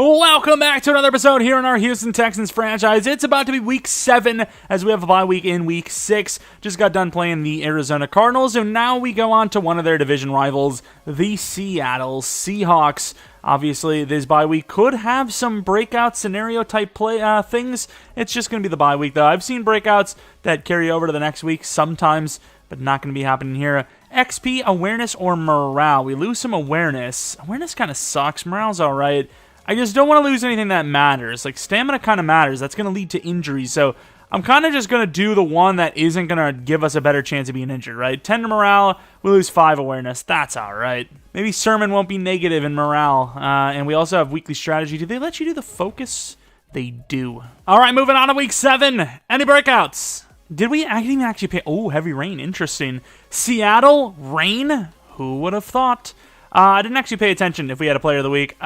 Welcome back to another episode here in our Houston Texans franchise. It's about to be week 7 as we have a bye week in week 6. Just got done playing the Arizona Cardinals, and now we go on to one of their division rivals, the Seattle Seahawks. Obviously, this bye week could have some breakout scenario type play things. It's just going to be the bye week, though. I've seen breakouts that carry over to the next week sometimes, but not going to be happening here. XP, awareness, or morale. We lose some awareness. Awareness kind of sucks. Morale's all right. I just don't want to lose anything that matters. Like, stamina kind of matters. That's going to lead to injuries. So I'm kind of just going to do the one that isn't going to give us a better chance of being injured, right? 10 to morale, we lose 5 awareness. That's all right. Maybe Sermon won't be negative in morale. And we also have weekly strategy. Do they let you do the focus? They do. All right, moving on to week 7. Any breakouts? Did we actually pay? Oh, heavy rain. Interesting. Seattle, rain? Who would have thought? I didn't actually pay attention if we had a player of the week.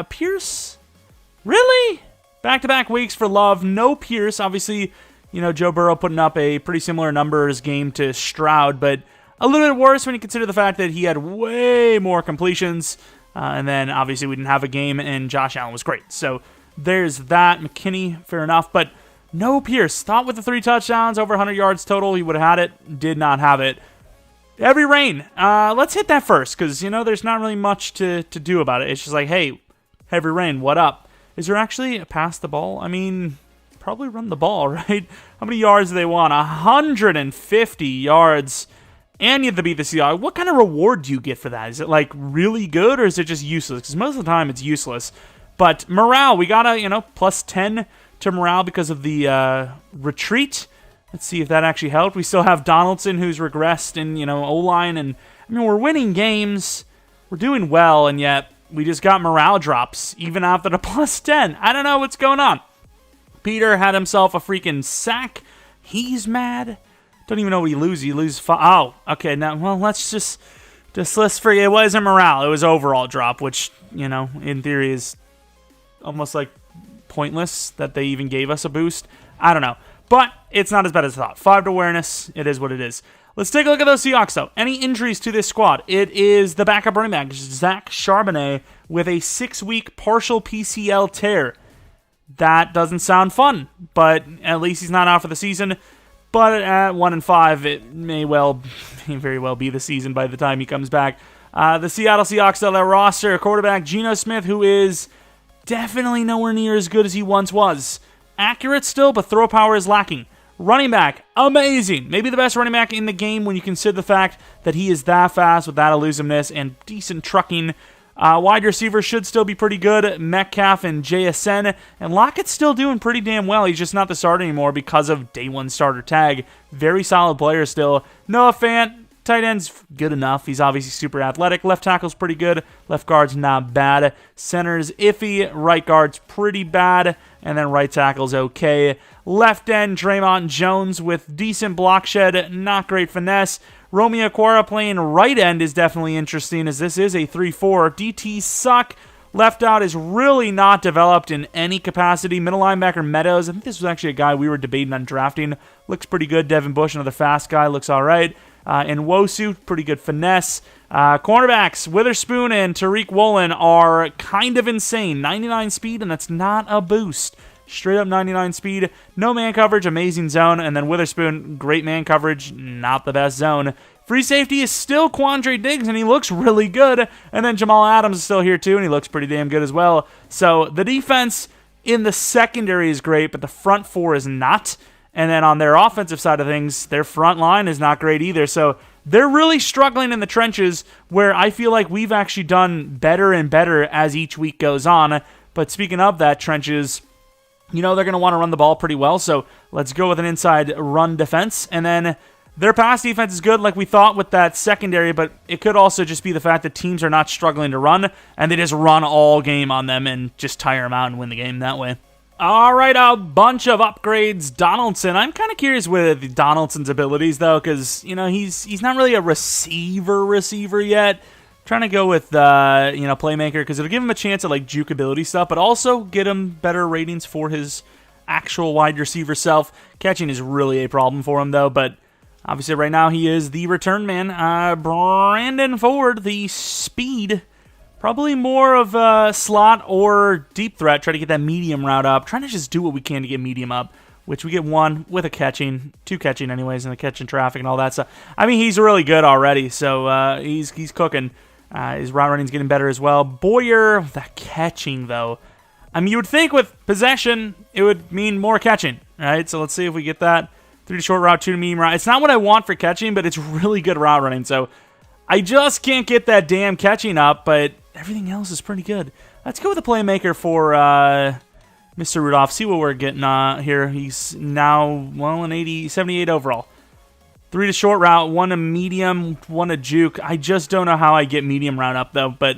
Pierce? Really? Back-to-back weeks for Love. No Pierce. Obviously, you know, Joe Burrow putting up a pretty similar numbers game to Stroud, but a little bit worse when you consider the fact that he had way more completions. And then, obviously, we didn't have a game, and Josh Allen was great. So, there's that. McKinney, fair enough, but no Pierce. Thought with the 3 touchdowns, over 100 yards total, he would have had it. Did not have it. Heavy rain. Let's hit that first, because, you know, there's not really much to do about it. It's just like, hey, heavy rain, what up? Is there actually a pass the ball? I mean, probably run the ball, right? How many yards do they want? 150 yards, and you have to beat the Seahawks. What kind of reward do you get for that? Is it, like, really good, or is it just useless? Because most of the time, it's useless. But morale, we got a, you know, plus 10 to morale because of the retreat. Let's see if that actually helped. We still have Donaldson, who's regressed in, you know, O-line. And, I mean, we're winning games. We're doing well, and yet we just got morale drops, even after the plus 10. I don't know what's going on. Peter had himself a freaking sack. He's mad. Don't even know what he loses. He loses 5. Oh, okay. Now, well, let's forget. It wasn't morale. It was overall drop, which, you know, in theory is almost like pointless that they even gave us a boost. I don't know. But it's not as bad as I thought. 5 to awareness. It is what it is. Let's take a look at those Seahawks, though. Any injuries to this squad? It is the backup running back, Zach Charbonnet, with a 6-week partial PCL tear. That doesn't sound fun, but at least he's not out for the season. But at 1-5, it may very well be the season by the time he comes back. The Seattle Seahawks, though, their roster, quarterback Geno Smith, who is definitely nowhere near as good as he once was. Accurate still, but throw power is lacking. Running back, amazing. Maybe the best running back in the game when you consider the fact that he is that fast with that elusiveness and decent trucking. Wide receivers should still be pretty good. Metcalf and JSN. And Lockett's still doing pretty damn well. He's just not the starter anymore because of day 1 starter tag. Very solid player still. Noah Fant. Tight end's good enough. He's obviously super athletic. Left tackle's pretty good. Left guard's not bad. Center's iffy. Right guard's pretty bad. And then right tackle's okay. Left end, Draymond Jones with decent block shed. Not great finesse. Romeo Okwara playing right end is definitely interesting, as this is a 3-4. DTs suck. Left out is really not developed in any capacity. Middle linebacker Meadows. I think this was actually a guy we were debating on drafting. Looks pretty good. Devin Bush, another fast guy. Looks all right. And Wosu, pretty good finesse. Cornerbacks, Witherspoon and Tariq Woolen are kind of insane. 99 speed, and that's not a boost. Straight up 99 speed. No man coverage, amazing zone. And then Witherspoon, great man coverage, not the best zone. Free safety is still Quandre Diggs, and he looks really good. And then Jamal Adams is still here, too, and he looks pretty damn good as well. So the defense in the secondary is great, but the front 4 is not. And then on their offensive side of things, their front line is not great either. So they're really struggling in the trenches, where I feel like we've actually done better and better as each week goes on. But speaking of that, trenches, you know they're going to want to run the ball pretty well. So let's go with an inside run defense. And then their pass defense is good like we thought with that secondary, but it could also just be the fact that teams are not struggling to run, and they just run all game on them and just tire them out and win the game that way. All right, a bunch of upgrades. Donaldson. I'm kind of curious with Donaldson's abilities, though, because, you know, he's not really a receiver yet. Trying to go with, playmaker, because it'll give him a chance at, like, juke ability stuff, but also get him better ratings for his actual wide receiver self. Catching is really a problem for him, though, but obviously right now he is the return man. Brandon Ford, the speed. Probably more of a slot or deep threat. Try to get that medium route up. Trying to just do what we can to get medium up, which we get 1 with a catching, 2 catching anyways, and the catching traffic and all that stuff. I mean, he's really good already, so he's cooking. His route running's getting better as well. Boyer, that catching though. I mean, you would think with possession, it would mean more catching, right? So let's see if we get that. 3 to short route, 2 to medium route. It's not what I want for catching, but it's really good route running. So I just can't get that damn catching up, but everything else is pretty good. Let's go with the playmaker for Mr. Rudolph. See what we're getting here. He's now, well, an 78 overall. 3 to short route, 1 to medium, 1 to juke. I just don't know how I get medium route up, though, but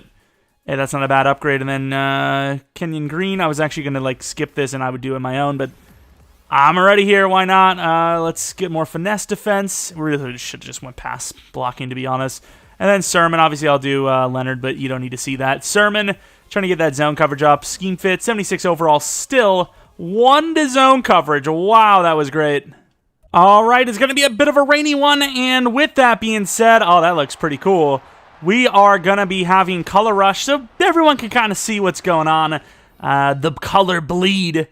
hey, that's not a bad upgrade. And then Kenyon Green, I was actually going to like skip this and I would do it my own, but I'm already here. Why not? Let's get more finesse defense. We really should have just went pass blocking, to be honest. And then Sermon, obviously I'll do Leonard, but you don't need to see that. Sermon, trying to get that zone coverage up. Scheme fit, 76 overall still. 1 to zone coverage. Wow, that was great. All right, it's going to be a bit of a rainy one. And with that being said, oh, that looks pretty cool. We are going to be having color rush, so everyone can kind of see what's going on. The color bleed.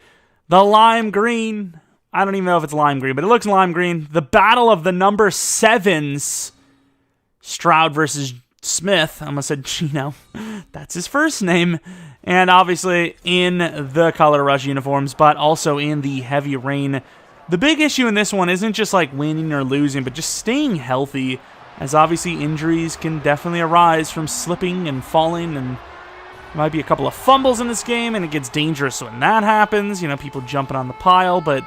The lime green. I don't even know if it's lime green, but it looks lime green. The battle of the number 7s. Stroud versus Smith. I almost said Gino. That's his first name. And obviously in the color rush uniforms, but also in the heavy rain. The big issue in this one isn't just like winning or losing, but just staying healthy, as obviously injuries can definitely arise from slipping and falling, and there might be a couple of fumbles in this game, and it gets dangerous when that happens. You know, people jumping on the pile, but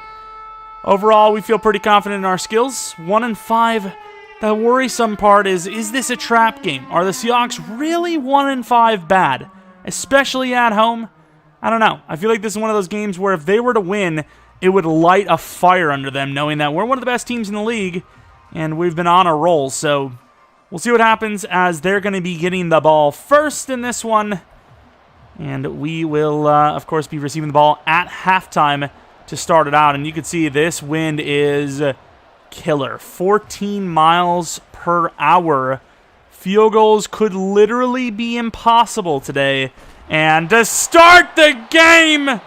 overall we feel pretty confident in our skills. 1-5. The worrisome part is this a trap game? Are the Seahawks really 1-5 bad? Especially at home? I don't know. I feel like this is one of those games where if they were to win, it would light a fire under them, knowing that we're one of the best teams in the league, and we've been on a roll. So we'll see what happens, as they're going to be getting the ball first in this one. And we will, of course, be receiving the ball at halftime to start it out. And you can see this wind is killer. 14 miles per hour. Field goals could literally be impossible today. And to start the game,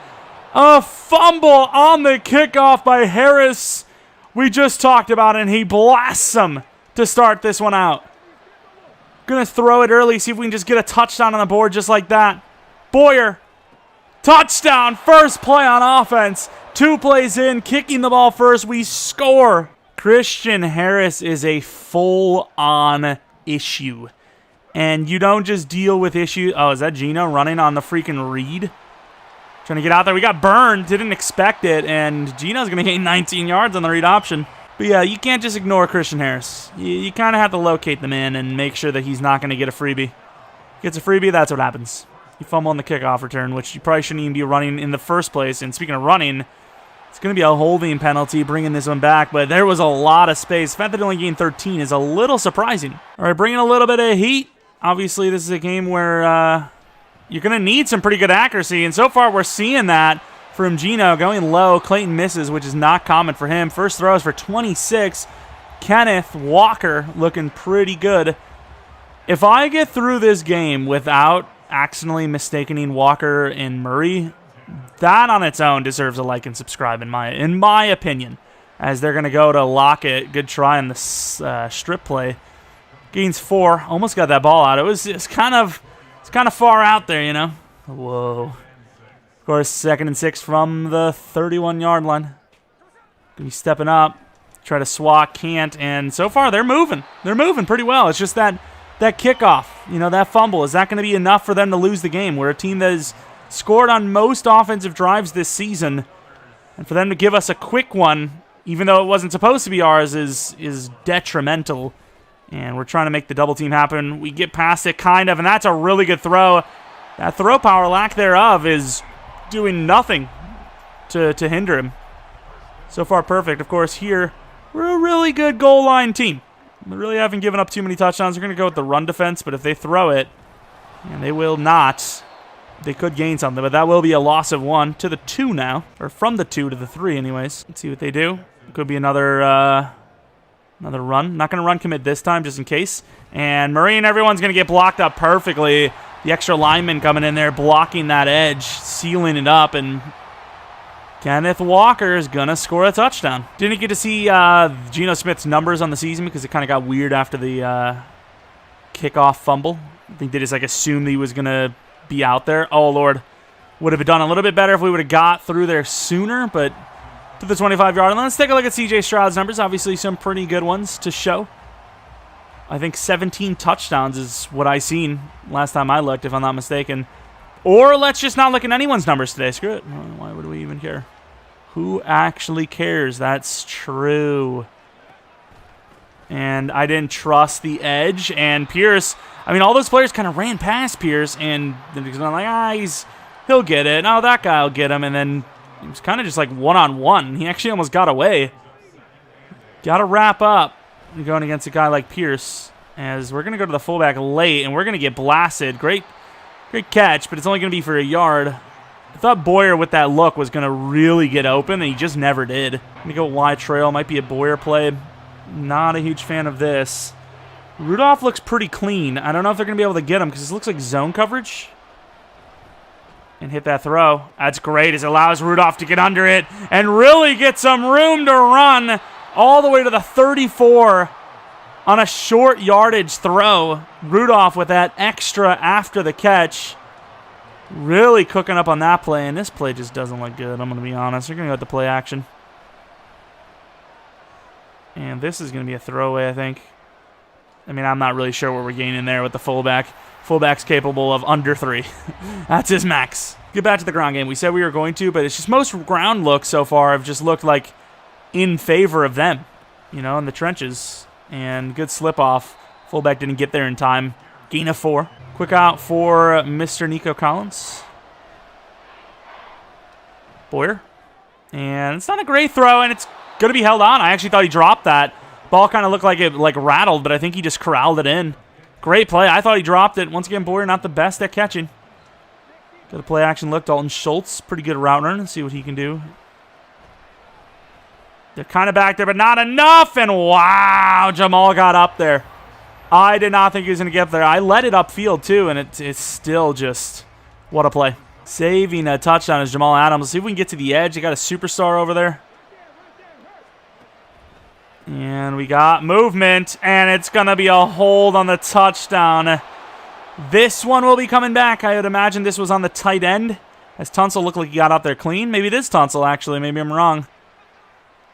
a fumble on the kickoff by Harris. We just talked about it, and he blasts him to start this one out. Gonna throw it early, see if we can just get a touchdown on the board just like that. Boyer, touchdown, first play on offense. 2 plays in, kicking the ball first, we score. Christian Harris is a full-on issue. And you don't just deal with issues. Oh, is that Gino running on the freaking read? Trying to get out there. We got burned. Didn't expect it. And Gino's going to gain 19 yards on the read option. But yeah, you can't just ignore Christian Harris. You kind of have to locate the man and make sure that he's not going to get a freebie. Gets a freebie, that's what happens. You fumble on the kickoff return, which you probably shouldn't even be running in the first place. And speaking of running, it's going to be a holding penalty bringing this one back, but there was a lot of space. The fact that it only gained 13 is a little surprising. All right, bringing a little bit of heat. Obviously, this is a game where you're going to need some pretty good accuracy, and so far we're seeing that from Gino going low. Clayton misses, which is not common for him. First throw is for 26. Kenneth Walker looking pretty good. If I get through this game without accidentally mistaking Walker and Murray, that on its own deserves a like and subscribe in my opinion, as they're going to go to Lockett. Good try on the strip play. Gains 4. Almost got that ball out. It's kind of far out there, you know. Whoa. Of course, 2nd and 6 from the 31-yard line. Going to be stepping up. Try to swat, can't, and so far they're moving. They're moving pretty well. It's just that kickoff, you know, that fumble. Is that going to be enough for them to lose the game? We're a team that has scored on most offensive drives this season, and for them to give us a quick one, even though it wasn't supposed to be ours, is detrimental. And we're trying to make the double team happen. We get past it, kind of, and that's a really good throw. That throw power, lack thereof, is doing nothing to hinder him. So far, perfect. Of course, here, we're a really good goal line team. We really haven't given up too many touchdowns. We're going to go with the run defense, but if they throw it, and they will not, they could gain something, but that will be a loss of 1 to the 2 now, or from the 2 to the 3 anyways. Let's see what they do. It could be another run. Not going to run commit this time, just in case. And Murray and everyone's going to get blocked up perfectly. The extra lineman coming in there, blocking that edge, sealing it up, and Kenneth Walker is going to score a touchdown. Didn't get to see Geno Smith's numbers on the season because it kind of got weird after the kickoff fumble. I think they just assumed he was going to be out there. Oh, Lord. Would have done a little bit better if we would have got through there sooner, but to the 25-yard line. Let's take a look at C.J. Stroud's numbers. Obviously, some pretty good ones to show. I think 17 touchdowns is what I seen last time I looked, if I'm not mistaken. Or let's just not look at anyone's numbers today. Screw it. Why would we even care? Who actually cares? That's true. And I didn't trust the edge. And Pierce, I mean, all those players kind of ran past Pierce, and I'm like, he'll get it. Oh, that guy will get him. And then it was kind of just like one-on-one. He actually almost got away. Got to wrap up going against a guy like Pierce, as we're going to go to the fullback late, and we're going to get blasted. Great catch, but it's only going to be for a yard. I thought Boyer with that look was going to really get open, and he just never did. I'm going to go wide trail. Might be a Boyer play. Not a huge fan of this. Rudolph looks pretty clean. I don't know if they're going to be able to get him because this looks like zone coverage. And hit that throw. That's great, as it allows Rudolph to get under it and really get some room to run all the way to the 34 on a short yardage throw. Rudolph with that extra after the catch. Really cooking up on that play, and this play just doesn't look good, I'm going to be honest. They're going to go with the play action. And this is going to be a throwaway, I think. I mean, I'm not really sure what we're gaining there with the fullback. Fullback's capable of under 3. That's his max. Get back to the ground game. We said we were going to, but it's just most ground looks so far have just looked like in favor of them, in the trenches. And good slip off. Fullback didn't get there in time. Gain of 4. Quick out for Mr. Nico Collins. Boyer. And it's not a great throw, and it's going to be held on. I actually thought he dropped that. Ball kind of looked like it rattled, but I think he just corralled it in. Great play. I thought he dropped it. Once again, Boyer not the best at catching. Got a play action look. Dalton Schultz, pretty good route runner. Let's see what he can do. They're kind of back there, but not enough. And wow, Jamal got up there. I did not think he was going to get there. I let it upfield too, and it's still just, what a play. Saving a touchdown is Jamal Adams. Let's see if we can get to the edge. They got a superstar over there. And we got movement, and it's going to be a hold on the touchdown. This one will be coming back. I would imagine this was on the tight end, as Tunsil looked like he got out there clean. Maybe it is Tunsil, actually. Maybe I'm wrong.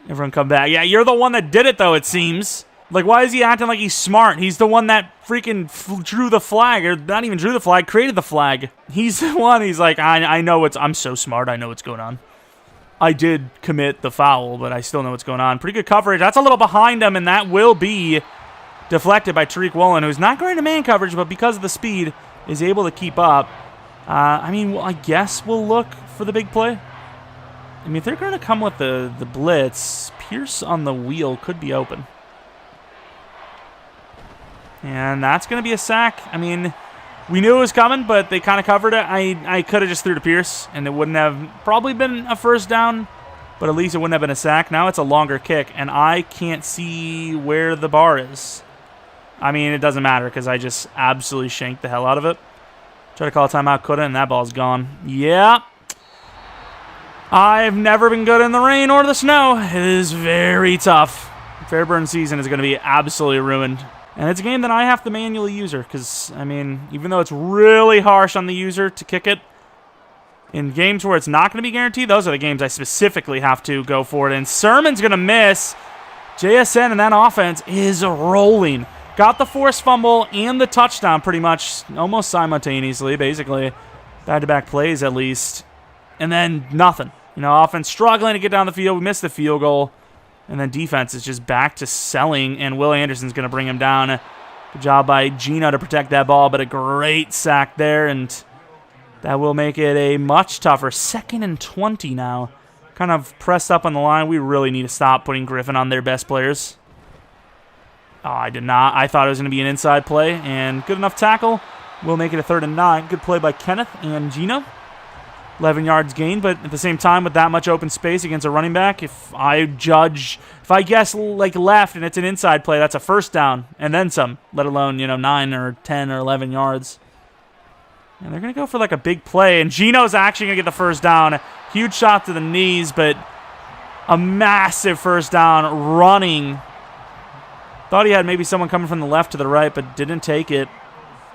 Everyone come back. Yeah, you're the one that did it, though, it seems. Like, why is he acting like he's smart? He's the one that freaking drew the flag, or not even drew the flag, created the flag. He's the one. He's like, I know I'm so smart. I know what's going on. I did commit the foul, but I still know what's going on. Pretty good coverage. That's a little behind him, and that will be deflected by Tariq Woolen, who's not great in man coverage, but because of the speed, is able to keep up. I guess we'll look for the big play. I mean, if they're going to come with the blitz, Pierce on the wheel could be open. And that's going to be a sack. I mean, we knew it was coming, but they kind of covered it. I could have just threw to Pierce, and it wouldn't have probably been a first down, but at least it wouldn't have been a sack. Now it's a longer kick, and I can't see where the bar is. I mean, it doesn't matter because I just absolutely shanked the hell out of it. Try to call a timeout, couldn't, and that ball's gone. Yeah. I've never been good in the rain or the snow. It is very tough. Fairburn season is going to be absolutely ruined. And it's a game that I have to manually user because, I mean, even though it's really harsh on the user to kick it, in games where it's not going to be guaranteed, those are the games I specifically have to go for it. And Sermon's going to miss. JSN and that offense is rolling. Got the forced fumble and the touchdown pretty much almost simultaneously, basically. Back-to-back plays at least. And then nothing. Offense struggling to get down the field. We missed the field goal. And then defense is just back to selling, and Will Anderson's going to bring him down. Good job by Geno to protect that ball, but a great sack there, and that will make it a much tougher 2nd and 20 now. Kind of pressed up on the line. We really need to stop putting Griffin on their best players. Oh, I did not. I thought it was going to be an inside play, and good enough tackle. We'll make it a 3rd and 9. Good play by Kenneth and Geno. 11 yards gained, but at the same time, with that much open space against a running back, if I guess like left and it's an inside play, that's a first down and then some, let alone, 9 or 10 or 11 yards. And they're going to go for like a big play. And Gino's actually going to get the first down. Huge shot to the knees, but a massive first down running. Thought he had maybe someone coming from the left to the right, but didn't take it.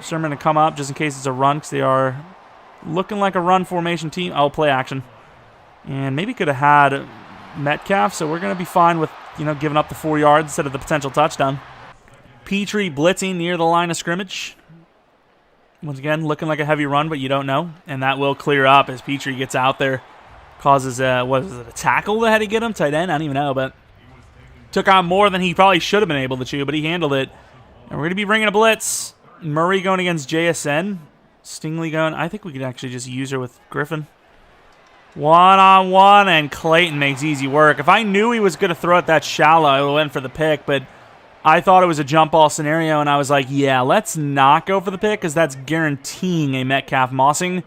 Sherman to come up just in case it's a run because they are looking like a run formation team. Oh, play action. And maybe could have had Metcalf, so we're going to be fine with, giving up the 4 yards instead of the potential touchdown. Petrie blitzing near the line of scrimmage. Once again, looking like a heavy run, but you don't know. And that will clear up as Petrie gets out there. Causes, a tackle that had to get him? Tight end? I don't even know, but took on more than he probably should have been able to chew, but he handled it. And we're going to be bringing a blitz. Murray going against JSN. Stingley going. I think we could actually just use her with Griffin. One-on-one, and Clayton makes easy work. If I knew he was going to throw it that shallow, I would have went for the pick, but I thought it was a jump ball scenario, and I was like, yeah, let's not go for the pick because that's guaranteeing a Metcalf mossing.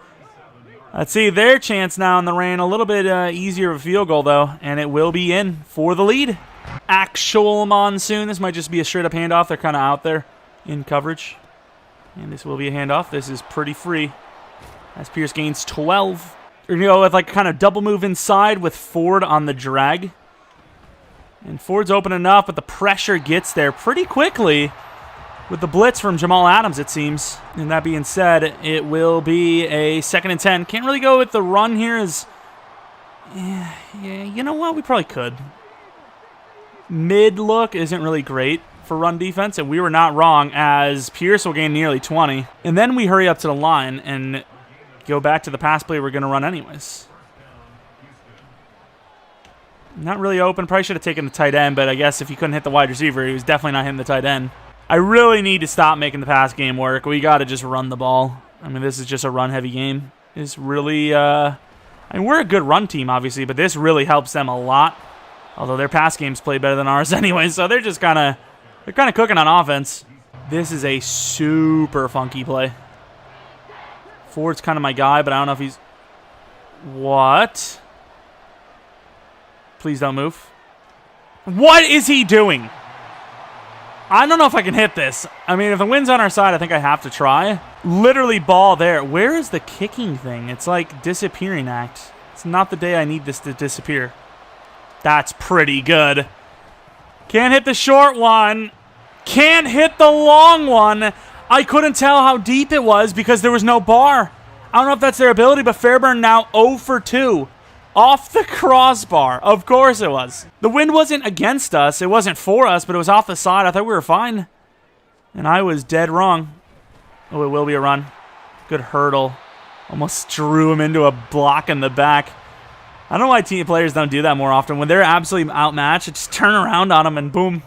Let's see their chance now in the rain. A little bit easier of a field goal, though, and it will be in for the lead. Actual monsoon. This might just be a straight-up handoff. They're kind of out there in coverage. And this will be a handoff. This is pretty free as Pierce gains 12. We're going to go with like kind of double move inside with Ford on the drag. And Ford's open enough, but the pressure gets there pretty quickly with the blitz from Jamal Adams, it seems. And that being said, it will be a 2nd and 10. Can't really go with the run here as... Yeah, you know what? We probably could. Mid look isn't really great for run defense, and we were not wrong as Pierce will gain nearly 20. And then we hurry up to the line and go back to the pass play we're going to run anyways. Not really open. Probably should have taken the tight end, but I guess if he couldn't hit the wide receiver, he was definitely not hitting the tight end. I really need to stop making the pass game work. We got to just run the ball. I mean, this is just a run-heavy game. It's really, I mean, we're a good run team, obviously, but this really helps them a lot. Although their pass games play better than ours anyway, so they're just kind of cooking on offense. This is a super funky play. Ford's kind of my guy, but I don't know if he's... What? Please don't move. What is he doing? I don't know if I can hit this. I mean, if the wind's on our side, I think I have to try. Literally ball there. Where is the kicking thing? It's like disappearing act. It's not the day I need this to disappear. That's pretty good. Can't hit the short one. Can't hit the long one. I couldn't tell how deep it was because there was no bar. I don't know if that's their ability, but Fairburn now 0 for 2. Off the crossbar. Of course it was. The wind wasn't against us. It wasn't for us, but it was off the side. I thought we were fine. And I was dead wrong. Oh, it will be a run. Good hurdle. Almost drew him into a block in the back. I don't know why team players don't do that more often. When they're absolutely outmatched, just turn around on them and boom.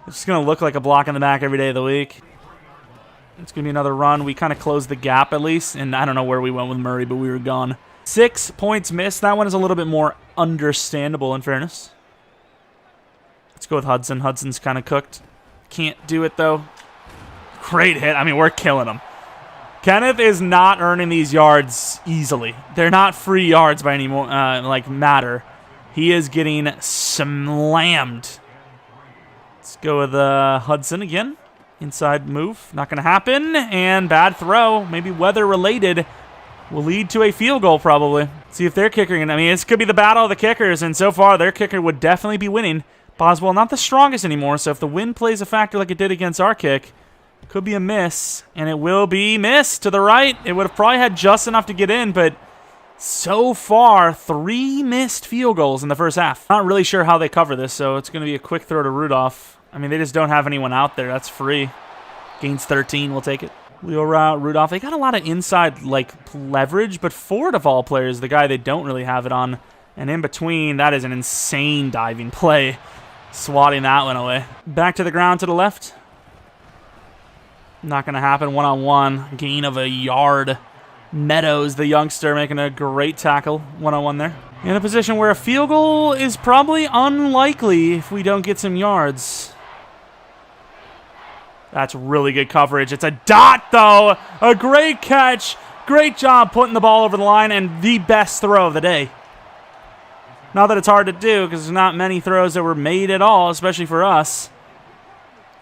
It's just going to look like a block in the back every day of the week. It's going to be another run. We kind of closed the gap at least. And I don't know where we went with Murray, but we were gone. 6 points missed. That one is a little bit more understandable in fairness. Let's go with Hudson. Hudson's kind of cooked. Can't do it, though. Great hit. I mean, we're killing him. Kenneth is not earning these yards easily. They're not free yards by any matter. He is getting slammed. Let's go with Hudson again. Inside move. Not going to happen. And bad throw. Maybe weather-related. Will lead to a field goal, probably. See if they're kicking. I mean, this could be the battle of the kickers, and so far, their kicker would definitely be winning. Boswell, not the strongest anymore, so if the wind plays a factor like it did against our kick, could be a miss, and it will be missed to the right. It would have probably had just enough to get in, but so far, 3 missed field goals in the first half. Not really sure how they cover this, so it's going to be a quick throw to Rudolph. I mean, they just don't have anyone out there. That's free. Gains 13. We'll take it. Wheel route, Rudolph. They got a lot of inside, leverage, but Ford, of all players, the guy they don't really have it on. And in between, that is an insane diving play. Swatting that one away. Back to the ground to the left. Not going to happen. One-on-one. Gain of a yard. Meadows, the youngster, making a great tackle. One-on-one there. In a position where a field goal is probably unlikely if we don't get some yards. That's really good coverage. It's a dot, though. A great catch. Great job putting the ball over the line, and the best throw of the day. Not that it's hard to do, because there's not many throws that were made at all, especially for us.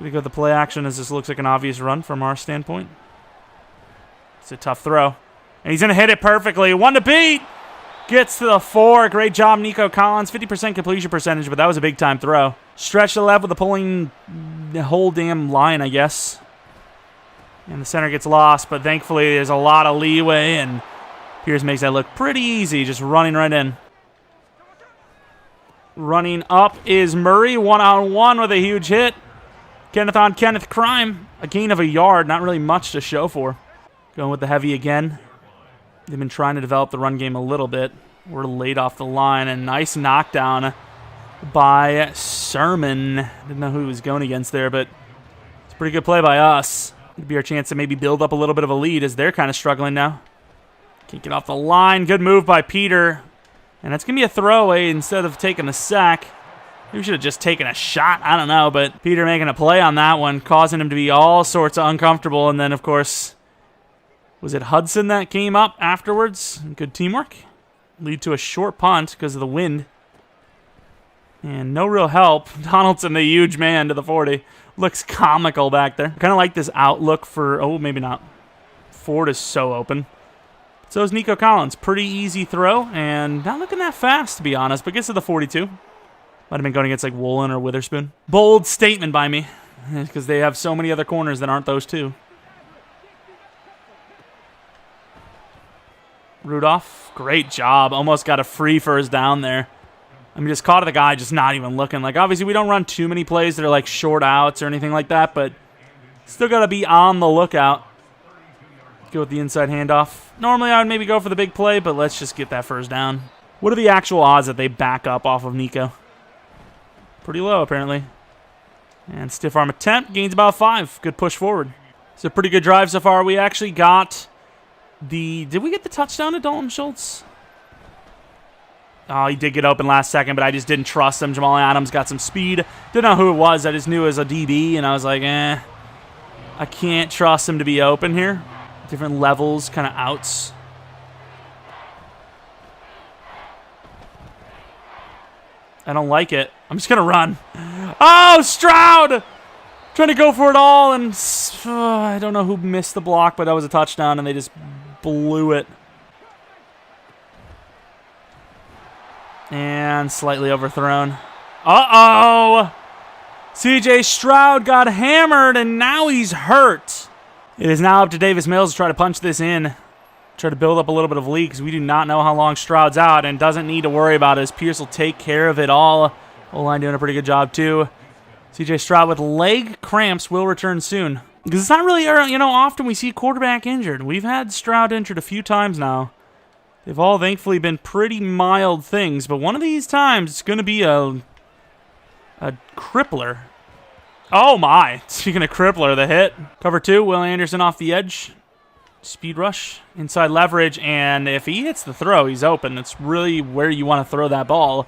We go with the play action as this looks like an obvious run from our standpoint. It's a tough throw. And he's going to hit it perfectly. 1 to beat. Gets to the 4. Great job, Nico Collins. 50% completion percentage, but that was a big-time throw. Stretch to the left with the pulling the whole damn line, I guess. And the center gets lost, but thankfully there's a lot of leeway, and Pierce makes that look pretty easy, just running right in. Running up is Murray, one-on-one with a huge hit. Kenneth on Kenneth crime. A gain of a yard, not really much to show for. Going with the heavy again. They've been trying to develop the run game a little bit. We're late off the line. A nice knockdown by Sermon. Didn't know who he was going against there, but it's a pretty good play by us. It'd be our chance to maybe build up a little bit of a lead as they're kind of struggling now. Can't get off the line. Good move by Peter. And that's going to be a throwaway instead of taking a sack. Maybe we should have just taken a shot. I don't know, but Peter making a play on that one, causing him to be all sorts of uncomfortable. And then, of course, was it Hudson that came up afterwards? Good teamwork. Lead to a short punt because of the wind. And no real help. Donaldson, the huge man to the 40. Looks comical back there. Kind of like this outlook for, oh, maybe not. Ford is so open. So is Nico Collins. Pretty easy throw, and not looking that fast, to be honest, but gets to the 42. Might have been going against, like, Woolen or Witherspoon. Bold statement by me, because they have so many other corners that aren't those two. Rudolph, great job. Almost got a free first down there. I mean, just caught the guy just not even looking. Like, obviously, we don't run too many plays that are, like, short outs or anything like that, but still got to be on the lookout. Go with the inside handoff. Normally, I would maybe go for the big play, but let's just get that first down. What are the actual odds that they back up off of Nico? Pretty low, apparently. And stiff arm attempt. Gains about 5. Good push forward. It's a pretty good drive so far. We actually got the... Did we get the touchdown to Dalton Schultz? Oh, he did get open last second, but I just didn't trust him. Jamal Adams got some speed. Didn't know who it was. I just knew it was a DB, and I was like, I can't trust him to be open here. Different levels, kind of outs. I don't like it. I'm just going to run. Oh, Stroud! Trying to go for it all, and I don't know who missed the block, but that was a touchdown, and they just blew it. And slightly overthrown. Uh-oh! CJ Stroud got hammered, and now he's hurt. It is now up to Davis Mills to try to punch this in. Try to build up a little bit of lead because we do not know how long Stroud's out and doesn't need to worry about it as Pierce will take care of it all. O-line doing a pretty good job too. CJ Stroud with leg cramps will return soon. Because it's not really, often we see quarterback injured. We've had Stroud injured a few times now. They've all thankfully been pretty mild things, but one of these times it's going to be a crippler. Oh my, speaking of crippler, the hit. Cover 2, Will Anderson off the edge. Speed rush, inside leverage, and if he hits the throw, he's open. It's really where you want to throw that ball.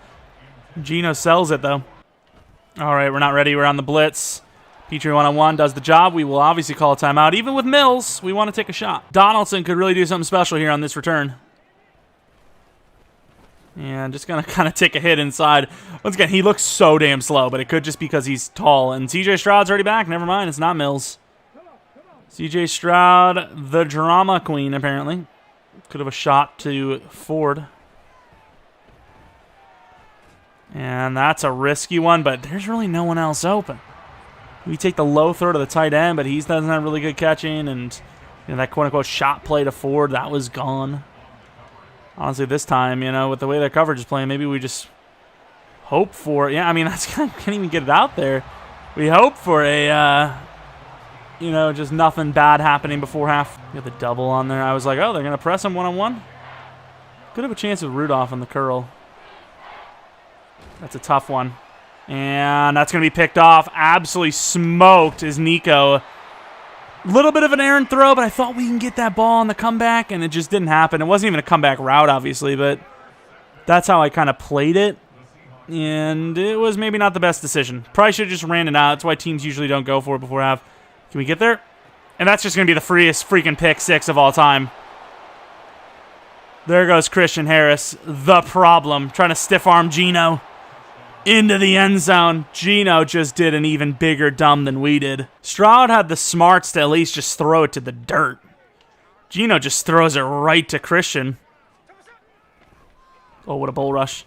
Gino sells it, though. All right, we're not ready. We're on the blitz. Petrie one-on-one does the job. We will obviously call a timeout. Even with Mills, we want to take a shot. Donaldson could really do something special here on this return. And just going to kind of take a hit inside. Once again, he looks so damn slow, but it could just be because he's tall. And CJ Stroud's already back. Never mind, it's not Mills. CJ Stroud, the drama queen, apparently. Could have a shot to Ford. And that's a risky one, but there's really no one else open. We take the low throw to the tight end, but he doesn't have really good catching. And that quote-unquote shot play to Ford, that was gone. Honestly, this time, with the way their coverage is playing, maybe we just hope for it. Yeah, I mean, can't even get it out there. We hope for a, just nothing bad happening before half. Got the double on there. I was like, oh, they're going to press him one-on-one? Could have a chance with Rudolph on the curl. That's a tough one. And that's going to be picked off. Absolutely smoked is Nico. Little bit of an errant throw, but I thought we can get that ball on the comeback, and it just didn't happen. It wasn't even a comeback route, obviously, but that's how I kind of played it, and it was maybe not the best decision. Probably should have just ran it out. That's why teams usually don't go for it before half. Can we get there? And that's just going to be the freest freaking pick 6 of all time. There goes Christian Harris, the problem, trying to stiff-arm Gino into the end zone. Gino just did an even bigger dumb than we did. Stroud had the smarts to at least just throw it to the dirt. Gino just throws it right to Christian. Oh, what a bull rush.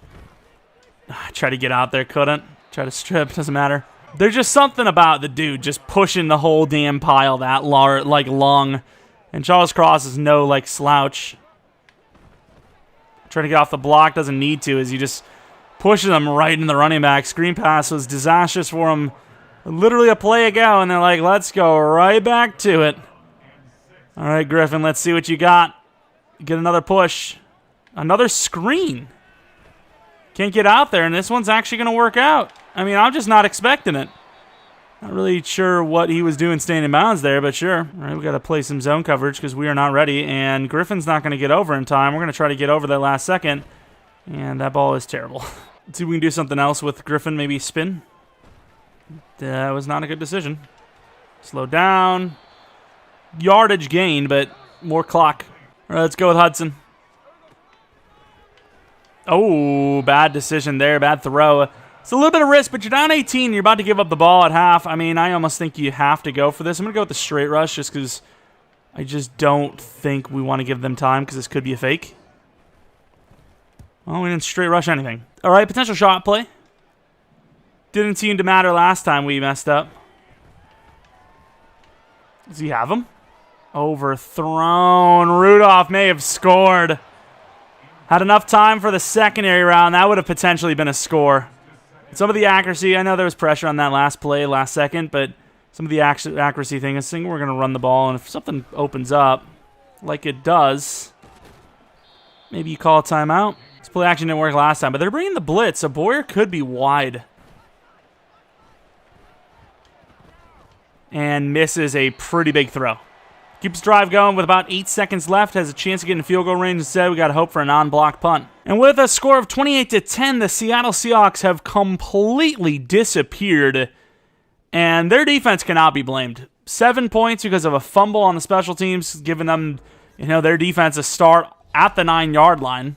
Try to get out there, couldn't. Try to strip, doesn't matter. There's just something about the dude just pushing the whole damn pile that long. And Charles Cross is no, like, slouch. Trying to get off the block, doesn't need to, as he just pushes him right in the running back. Screen pass was disastrous for him. Literally a play ago, and they're like, let's go right back to it. All right, Griffin, let's see what you got. Get another push. Another screen. Can't get out there, and this one's actually going to work out. I mean, I'm just not expecting it. Not really sure what he was doing staying in bounds there, but sure. All right, we got to play some zone coverage because we are not ready, and Griffin's not going to get over in time. We're going to try to get over that last second, and that ball is terrible. Let's see if we can do something else with Griffin, maybe spin. That was not a good decision. Slow down. Yardage gain, but more clock. All right, let's go with Hudson. Oh, bad decision there. Bad throw. It's a little bit of risk, but you're down 18. You're about to give up the ball at half. I mean, I almost think you have to go for this. I'm going to go with the straight rush just because I just don't think we want to give them time because this could be a fake. Well, we didn't straight rush anything. All right, potential shot play. Didn't seem to matter last time we messed up. Does he have him? Overthrown. Rudolph may have scored. Had enough time for the secondary round. That would have potentially been a score. Some of the accuracy, I know there was pressure on that last play, last second, but some of the accuracy thing is we're going to run the ball, and if something opens up, like it does, maybe you call a timeout. This play action didn't work last time, but they're bringing the blitz, so Boyer could be wide. And misses a pretty big throw. Keeps drive going with about 8 seconds left. Has a chance to get in field goal range instead. We got to hope for a non-block punt. And with a score of 28-10, the Seattle Seahawks have completely disappeared. And their defense cannot be blamed. 7 points because of a fumble on the special teams, giving them, their defense a start at the 9-yard line.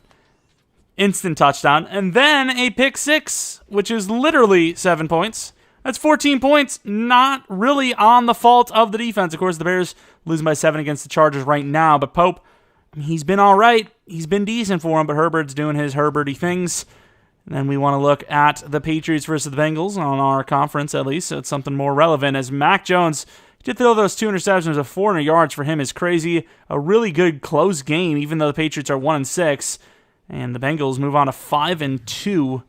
Instant touchdown. And then a pick six, which is literally 7 points. That's 14 points, not really on the fault of the defense. Of course, the Bears losing by 7 against the Chargers right now. But Pope, he's been all right. He's been decent for him, but Herbert's doing his Herberty things. And then we want to look at the Patriots versus the Bengals on our conference, at least. So it's something more relevant. As Mac Jones did throw those 2 interceptions of 400 yards for him is crazy. A really good close game, even though the Patriots are 1-6. And the Bengals move on to 5-2.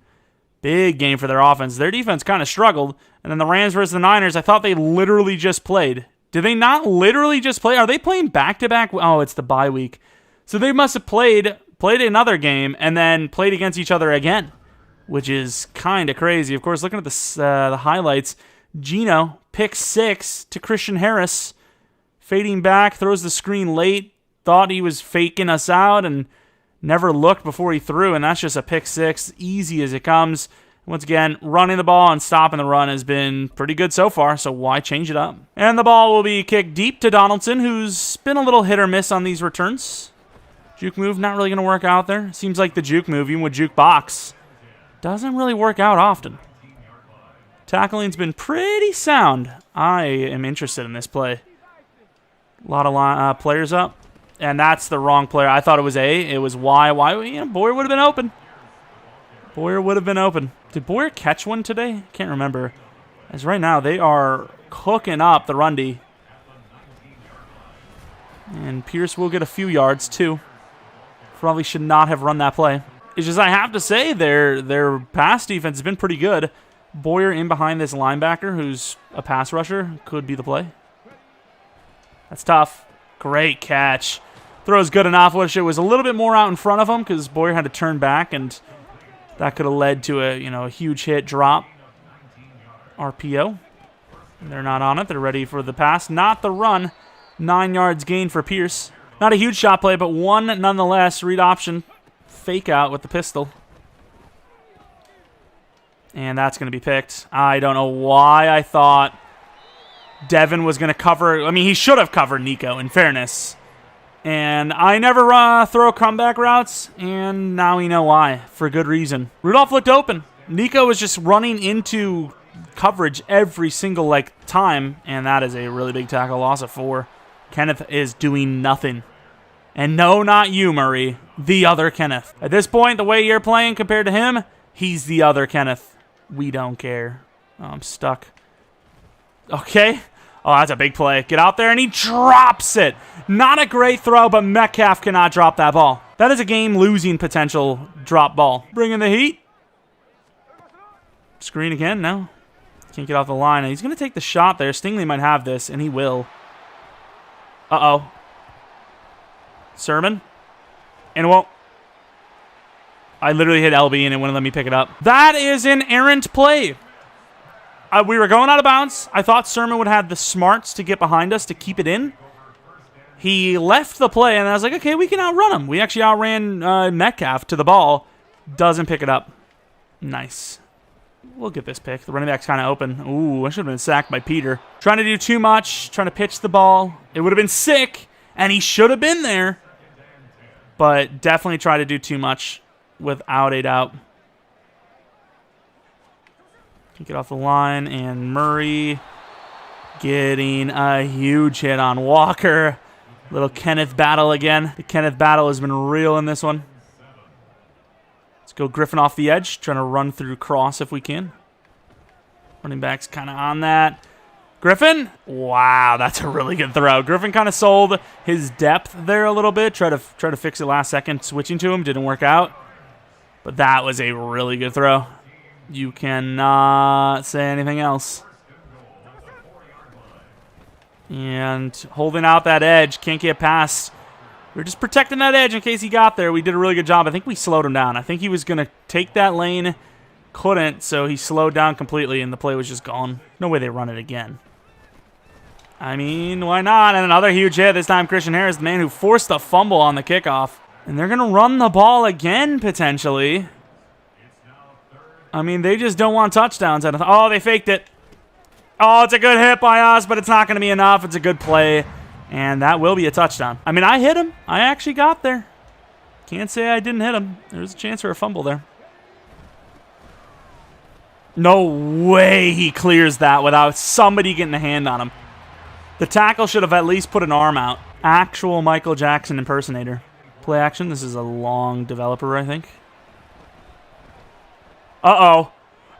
Big game for their offense. Their defense kind of struggled. And then the Rams versus the Niners, I thought they literally just played. Did they not literally just play? Are they playing back-to-back? Oh, it's the bye week. So they must have played another game and then played against each other again, which is kind of crazy. Of course, looking at the highlights, Gino, pick 6 to Christian Harris. Fading back, throws the screen late. Thought he was faking us out and never looked before he threw, and that's just a pick 6, easy as it comes. Once again, running the ball and stopping the run has been pretty good so far, so why change it up? And the ball will be kicked deep to Donaldson, who's been a little hit or miss on these returns. Juke move, not really going to work out there. Seems like the juke move, even with juke box, doesn't really work out often. Tackling's been pretty sound. I am interested in this play. A lot of players up. And that's the wrong player. I thought it was A. It was Y. Boyer would have been open. Boyer would have been open. Did Boyer catch one today? Can't remember. As right now, they are cooking up the run D. And Pierce will get a few yards, too. Probably should not have run that play. It's just, I have to say, their pass defense has been pretty good. Boyer in behind this linebacker, who's a pass rusher, could be the play. That's tough. Great catch. Throw's good enough. Wish it was a little bit more out in front of him because Boyer had to turn back, and that could have led to a huge hit drop. RPO. They're not on it. They're ready for the pass, not the run. 9 yards gain for Pierce. Not a huge shot play, but one nonetheless. Read option. Fake out with the pistol. And that's going to be picked. I don't know why I thought Devin was going to cover. I mean, he should have covered Nico, in fairness. And I never throw comeback routes, and now we know why, for good reason. Rudolph looked open. Nico was just running into coverage every single time, and that is a really big tackle loss of 4. Kenneth is doing nothing. And no, not you, Murray. The other Kenneth. At this point, the way you're playing compared to him, he's the other Kenneth. We don't care. Oh, I'm stuck. Okay. Oh, that's a big play. Get out there, and he drops it. Not a great throw, but Metcalf cannot drop that ball. That is a game-losing potential drop ball. Bring in the heat. Screen again, no. Can't get off the line. He's going to take the shot there. Stingley might have this, and he will. Uh-oh. Sermon. And it won't. I literally hit LB, and it wouldn't let me pick it up. That is an errant play. We were going out of bounds. I thought Sermon would have the smarts to get behind us to keep it in. He left the play, and I was like, okay, we can outrun him. We actually outran Metcalf to the ball. Doesn't pick it up. Nice. We'll get this pick. The running back's kind of open. Ooh, I should have been sacked by Peter. Trying to do too much. Trying to pitch the ball. It would have been sick, and he should have been there. But definitely try to do too much without a doubt. Get off the line, and Murray getting a huge hit on Walker. Little Kenneth battle again. The Kenneth battle has been real in this one. Let's go Griffin off the edge, trying to run through cross if we can. Running back's kind of on that. Griffin? Wow, that's a really good throw. Griffin kind of sold his depth there a little bit. Try to fix it last second, switching to him. Didn't work out. But that was a really good throw. You cannot say anything else. And holding out that edge. Can't get past. We're just protecting that edge in case he got there. We did a really good job. I think we slowed him down. I think he was going to take that lane. Couldn't, so he slowed down completely, and the play was just gone. No way they run it again. I mean, why not? And another huge hit. This time Christian Harris, the man who forced the fumble on the kickoff. And they're going to run the ball again, potentially. I mean, they just don't want touchdowns. Oh, they faked it. Oh, it's a good hit by us, but it's not going to be enough. It's a good play, and that will be a touchdown. I mean, I hit him. I actually got there. Can't say I didn't hit him. There's a chance for a fumble there. No way he clears that without somebody getting a hand on him. The tackle should have at least put an arm out. Actual Michael Jackson impersonator. Play action. This is a long developer, I think. Uh-oh.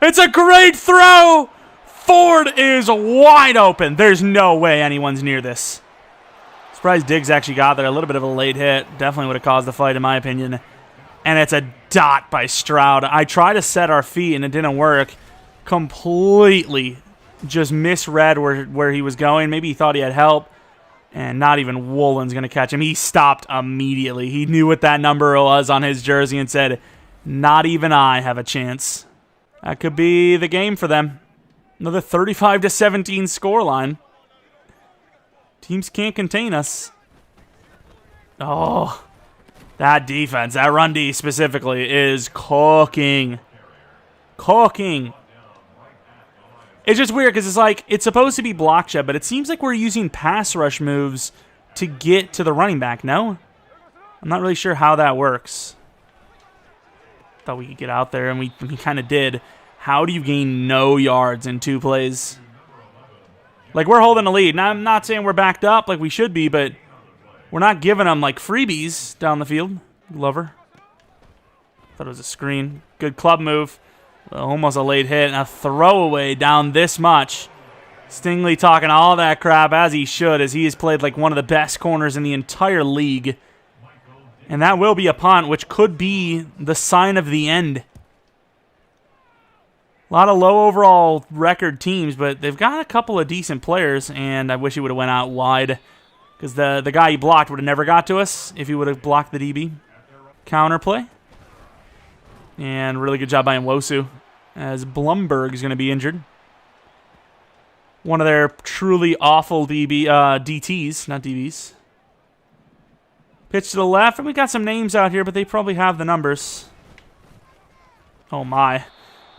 It's a great throw! Ford is wide open. There's no way anyone's near this. Surprised Diggs actually got there. A little bit of a late hit. Definitely would have caused the fight, in my opinion. And it's a dot by Stroud. I tried to set our feet, and it didn't work. Completely just misread where he was going. Maybe he thought he had help. And not even Woolen's going to catch him. He stopped immediately. He knew what that number was on his jersey and said, not even I have a chance. That could be the game for them. Another 35-17 scoreline. Teams can't contain us. Oh, that defense, that run D specifically, is cooking. Cooking. It's just weird because it's like, it's supposed to be block shed, but it seems like we're using pass rush moves to get to the running back, no? I'm not really sure how that works. Thought we could get out there, and we kind of did. How do you gain no yards in 2 plays? Like, we're holding a lead. Now, I'm not saying we're backed up like we should be, but we're not giving them, like, freebies down the field. Glover. Thought it was a screen. Good club move. Almost a late hit. And a throwaway down this much. Stingley talking all that crap, as he should, as he has played like one of the best corners in the entire league. And that will be a punt, which could be the sign of the end. A lot of low overall record teams, but they've got a couple of decent players, and I wish he would have went out wide because the guy he blocked would have never got to us if he would have blocked the DB. Counter play. And really good job by Nwosu, as Blumberg is going to be injured. One of their truly awful DTs, not DBs. Pitch to the left, and we got some names out here, but they probably have the numbers. Oh my.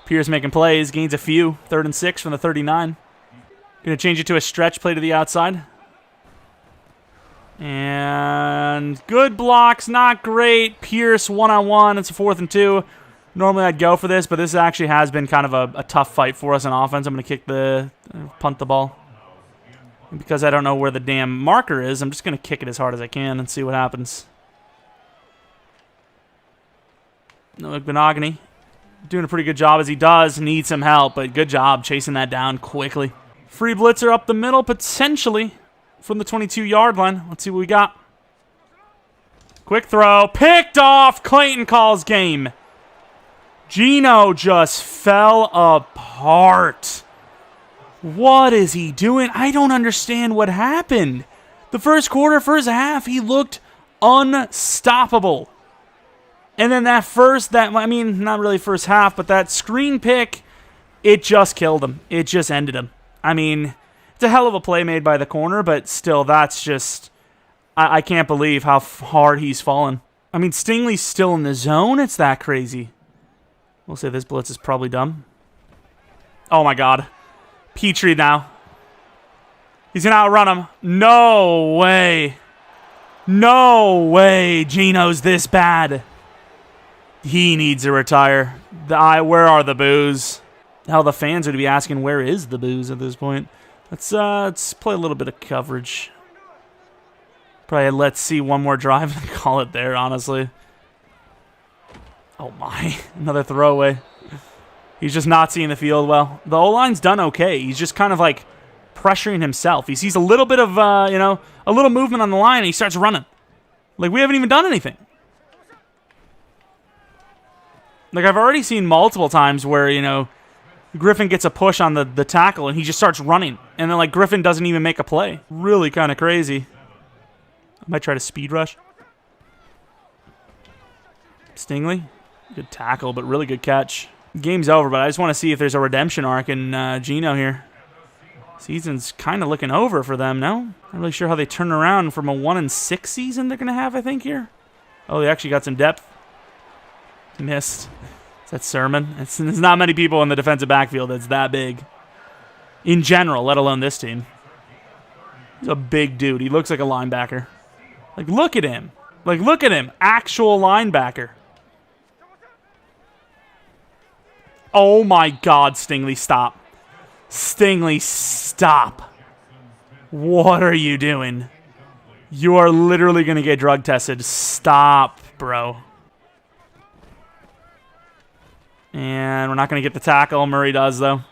Pierce making plays, gains a few. 3rd and 6 from the 39. Going to change it to a stretch play to the outside. And good blocks, not great. Pierce one-on-one. It's a 4th and 2. Normally I'd go for this, but this actually has been kind of a tough fight for us on offense. I'm going to punt the ball. And because I don't know where the damn marker is, I'm just going to kick it as hard as I can and see what happens. Benogany doing a pretty good job as he does. Need some help, but good job chasing that down quickly. Free blitzer up the middle, potentially from the 22-yard line. Let's see what we got. Quick throw. Picked off. Clayton calls game. Geno just fell apart. What is he doing? I don't understand what happened. The first quarter, first half, he looked unstoppable. And then not really first half, but that screen pick, it just killed him. It just ended him. I mean, it's a hell of a play made by the corner, but still, that's just, I can't believe how hard he's fallen. I mean, Stingley's still in the zone. It's that crazy. We'll say this blitz is probably dumb. Oh, my God. Petrie now. He's going to outrun him. No way. No way Geno's this bad. He needs to retire. Where are the boos? Hell, the fans would be asking, where is the boos at this point? Let's play a little bit of coverage. Probably let's see one more drive and call it there, honestly. Oh, my. Another throwaway. He's just not seeing the field well. The O-line's done okay. He's just kind of like pressuring himself. He sees a little bit of, a little movement on the line, and he starts running. Like, we haven't even done anything. Like, I've already seen multiple times where, Griffin gets a push on the tackle, and he just starts running. And then, like, Griffin doesn't even make a play. Really kind of crazy. I might try to speed rush. Stingley. Good tackle, but really good catch. Game's over, but I just want to see if there's a redemption arc in Geno here. Season's kind of looking over for them, no? Not really sure how they turn around from a 1-6 season they're going to have, I think, here. Oh, they actually got some depth. Missed. Is that Sermon? There's not many people in the defensive backfield that's that big. In general, let alone this team. He's a big dude. He looks like a linebacker. Like, look at him. Like, look at him. Actual linebacker. Oh, my God, Stingley, stop. Stingley, stop. What are you doing? You are literally going to get drug tested. Stop, bro. And we're not going to get the tackle. Murray does, though.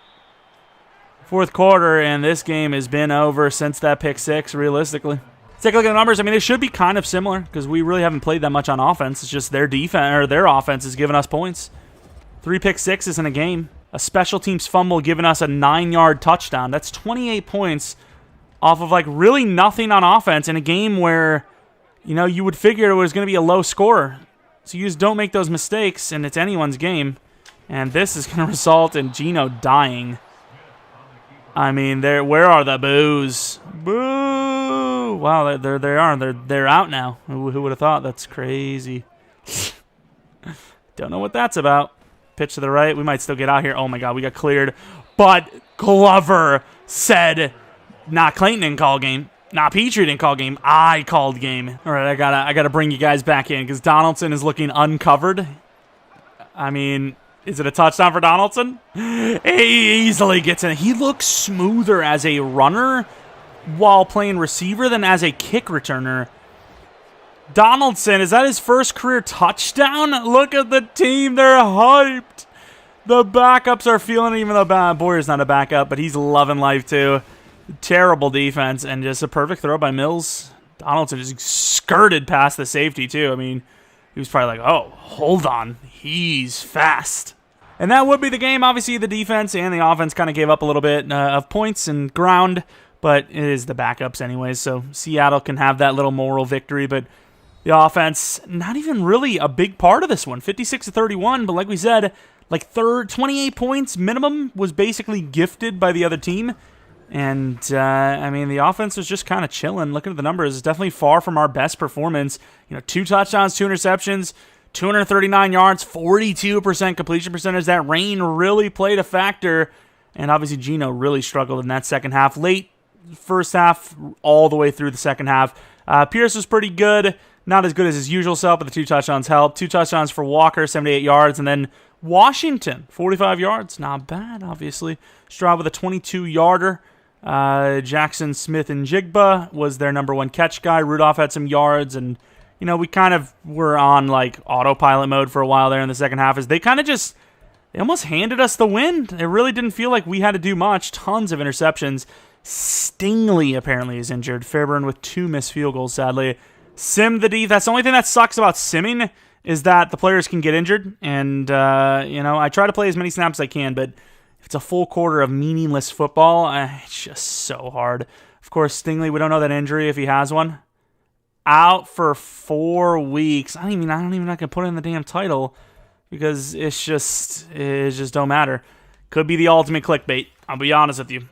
Fourth quarter, and this game has been over since that pick six, realistically. Let's take a look at the numbers. I mean, they should be kind of similar because we really haven't played that much on offense. It's just their defense or their offense is giving us points. 3 pick sixes in a game. A special teams fumble giving us a 9-yard touchdown. That's 28 points off of, like, really nothing on offense in a game where, you would figure it was going to be a low score. So you just don't make those mistakes, and it's anyone's game. And this is going to result in Geno dying. I mean, where are the boos? Boo! Wow, they're out now. Who would have thought? That's crazy. Don't know what that's about. Pitch to the right. We might still get out here. Oh, my God. We got cleared. But Glover said, Clayton didn't call game. Petrie didn't call game. I called game. All right, I gotta bring you guys back in because Donaldson is looking uncovered. I mean, is it a touchdown for Donaldson? He easily gets in. He looks smoother as a runner while playing receiver than as a kick returner. Donaldson, is that his first career touchdown? Look at the team. They're hyped. The backups are feeling it, even though Boyer's not a backup, but he's loving life too. Terrible defense, and just a perfect throw by Mills. Donaldson just skirted past the safety too. I mean, he was probably like, oh, hold on. He's fast. And that would be the game. Obviously, the defense and the offense kind of gave up a little bit of points and ground, but it is the backups anyways, so Seattle can have that little moral victory, but the offense, not even really a big part of this one. 56-31, but like we said, 28 points minimum was basically gifted by the other team. And, I mean, the offense was just kind of chilling. Looking at the numbers, it's definitely far from our best performance. 2 touchdowns, 2 interceptions, 239 yards, 42% completion percentage. That rain really played a factor. And obviously, Geno really struggled in that second half. Late first half, all the way through the second half. Pierce was pretty good. Not as good as his usual self, but the 2 touchdowns helped. 2 touchdowns for Walker, 78 yards. And then Washington, 45 yards. Not bad, obviously. Stroud with a 22-yarder. Jackson Smith and Jigba was their number 1 catch guy. Rudolph had some yards, and we kind of were on like autopilot mode for a while there in the second half, as they almost handed us the win. It really didn't feel like we had to do much. Tons of interceptions. Stingley apparently is injured. Fairburn with 2 missed field goals, sadly. Sim the D. That's the only thing that sucks about simming, is that the players can get injured. And, I try to play as many snaps as I can, but if it's a full quarter of meaningless football, it's just so hard. Of course, Stingley, we don't know that injury if he has one. Out for 4 weeks. I don't even know if I can put it in the damn title, because it just don't matter. Could be the ultimate clickbait. I'll be honest with you.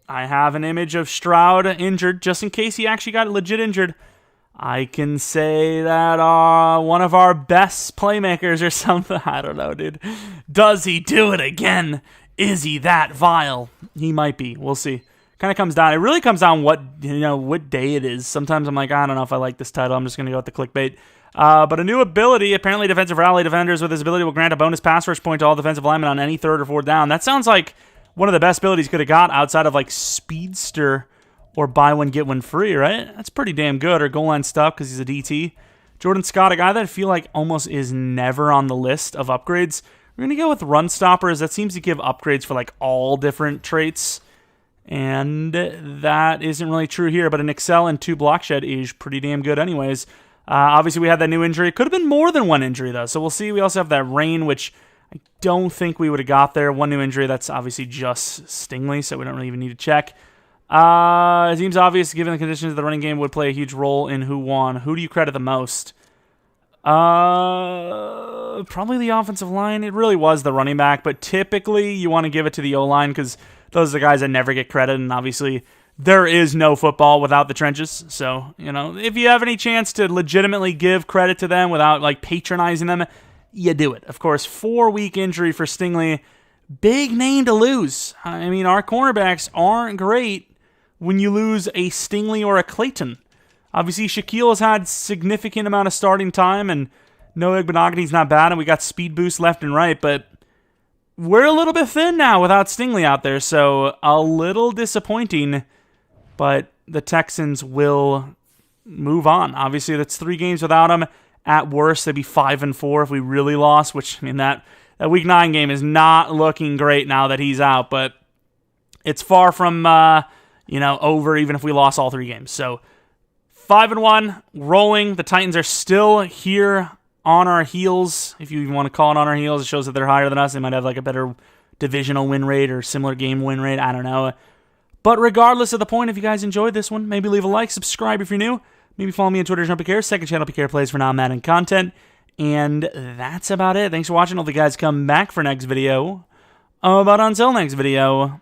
I have an image of Stroud injured, just in case he actually got legit injured. I can say that one of our best playmakers or something, I don't know, dude. Does he do it again? Is he that vile? He might be. We'll see. Kind of comes down. It really comes down what day it is. Sometimes I'm like, I don't know if I like this title. I'm just going to go with the clickbait. But a new ability, apparently defensive rally defenders with this ability will grant a bonus pass rush point to all defensive linemen on any 3rd or 4th down. That sounds like one of the best abilities could have got outside of like Speedster or buy one, get one free, right? That's pretty damn good. Or goal line stuff because he's a DT. Jordan Scott, a guy that I feel like almost is never on the list of upgrades. We're going to go with run stoppers. That seems to give upgrades for like all different traits. And that isn't really true here, but an excel and 2 block shed is pretty damn good anyways. Obviously, we had that new injury. It could have been more than one injury, though. So we'll see. We also have that rain, which I don't think we would have got there. One new injury, that's obviously just Stingley, so we don't really even need to check. It seems obvious, given the conditions, the running game would play a huge role in who won. Who do you credit the most? Probably the offensive line. It really was the running back, but typically you want to give it to the O-line because those are the guys that never get credit, and obviously there is no football without the trenches. So, if you have any chance to legitimately give credit to them without like patronizing them, you do it. Of course, 4-week injury for Stingley. Big name to lose. I mean, our cornerbacks aren't great when you lose a Stingley or a Clayton. Obviously, Shaquille has had significant amount of starting time, and Noah Igbenogany's not bad, and we got speed boost left and right, but we're a little bit thin now without Stingley out there, so a little disappointing, but the Texans will move on. Obviously, that's 3 games without him. At worst, they'd be 5-4 if we really lost, which, I mean, that Week 9 game is not looking great now that he's out, but it's far from, over even if we lost all 3 games. So 5-1, rolling. The Titans are still here on our heels. If you even want to call it on our heels, it shows that they're higher than us. They might have like a better divisional win rate or similar game win rate. I don't know. But regardless of the point, if you guys enjoyed this one, maybe leave a like, subscribe if you're new. Maybe follow me on Twitter, Jeromepkr. Second channel, PK Plays for now, Madden content. And that's about it. Thanks for watching. Hope you guys come back for next video. But until next video,